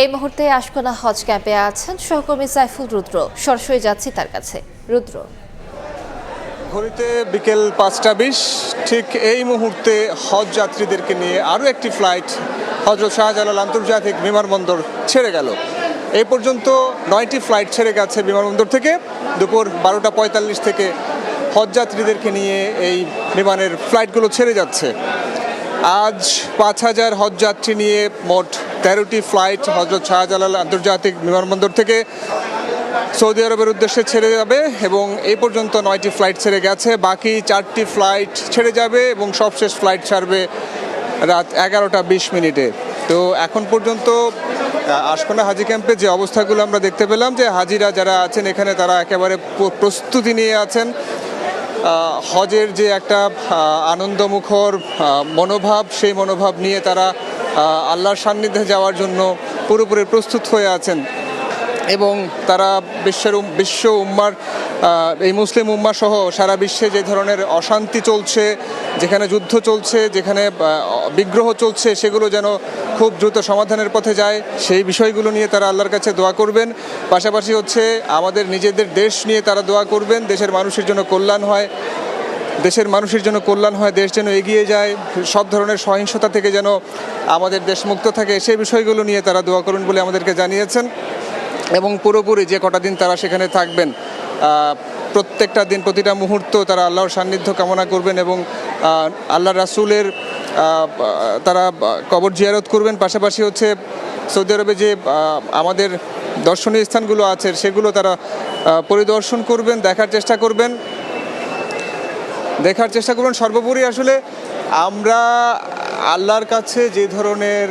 এই মুহূর্তে আশকোনা হজ ক্যাম্পে আছেন সহকর্মী সাইফুল রুদ্র। সরাসরি যাচ্ছি তার কাছে। রুদ্র, ঘড়িতে বিকেল 5:20, ঠিক এই মুহূর্তে হজ যাত্রীদেরকে নিয়ে আরও একটি ফ্লাইট হজরত শাহজালাল আন্তর্জাতিক বিমানবন্দর ছেড়ে গেল। এই পর্যন্ত 9টি ফ্লাইট ছেড়ে গেছে বিমানবন্দর থেকে। দুপুর 12:45 থেকে হজ যাত্রীদেরকে নিয়ে এই বিমানের ফ্লাইটগুলো ছেড়ে যাচ্ছে। আজ 5000 হজ যাত্রী নিয়ে মোট 13টি ফ্লাইট হজরত শাহজালাল আন্তর্জাতিক বিমানবন্দর থেকে সৌদি আরবের উদ্দেশ্যে ছেড়ে যাবে এবং এই পর্যন্ত 9টি ফ্লাইট ছেড়ে গেছে। বাকি 4টি ফ্লাইট ছেড়ে যাবে এবং সবশেষ ফ্লাইট ছাড়বে রাত 11:20। তো এখন পর্যন্ত আশকোনা হাজি ক্যাম্পে যে অবস্থাগুলো আমরা দেখতে পেলাম, যে হাজিরা যারা আছেন এখানে তারা একেবারে প্রস্তুতি নিয়ে আছেন। হজের যে একটা আনন্দমুখর মনোভাব, সেই মনোভাব নিয়ে তারা আল্লাহর সান্নিধ্যে যাওয়ার জন্য পুরোপুরি প্রস্তুত হয়ে আছেন এবং তারা বিশ্ব উম্মার এই মুসলিম উম্মা সহ সারা বিশ্বে যে ধরনের অশান্তি চলছে, যেখানে যুদ্ধ চলছে, যেখানে বিগ্রহ চলছে, সেগুলো যেন খুব দ্রুত সমাধানের পথে যায়, সেই বিষয়গুলো নিয়ে তারা আল্লাহর কাছে দোয়া করবেন। পাশাপাশি হচ্ছে আমাদের নিজেদের দেশ নিয়ে তারা দোয়া করবেন, দেশের মানুষের জন্য কল্যাণ হয়, দেশ যেন এগিয়ে যায়, সব ধরনের সহিংসতা থেকে যেন আমাদের দেশ মুক্ত থাকে, সেই বিষয়গুলো নিয়ে তারা দোয়া করুন বলে আমাদেরকে জানিয়েছেন। এবং পুরোপুরি যে কটা দিন তারা সেখানে থাকবেন, প্রত্যেকটা দিন, প্রতিটা মুহূর্ত তারা আল্লাহর সান্নিধ্য কামনা করবেন এবং আল্লাহ রাসূলের তারা কবর জিয়ারত করবেন। পাশাপাশি হচ্ছে সৌদি আরবে যে আমাদের দর্শনীয় স্থানগুলো আছে সেগুলো তারা পরিদর্শন করবেন, দেখার চেষ্টা করবেন। সর্বোপরি আসলে আমরা আল্লাহর কাছে যে ধরনের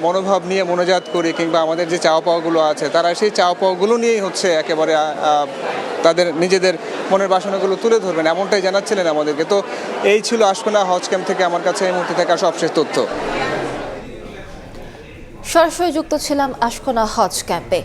মনোভাব নিয়ে মোনাজাত করি, কিংবা আমাদের যে চাওয়া পাওয়াগুলো আছে, তারা সেই চাওয়া পাওয়াগুলো নিয়েই হচ্ছে একেবারে তাদের নিজেদের মনের বাসনাগুলো তুলে ধরবেন, এমনটাই জানাচ্ছিলেন আমাদেরকে। তো এই ছিল আশকোনা হজ ক্যাম্প থেকে আমার কাছে এই মুহূর্তে থাকা সবশেষ তথ্য। সরাসরি যুক্ত ছিলাম আশকোনা হজ ক্যাম্পে।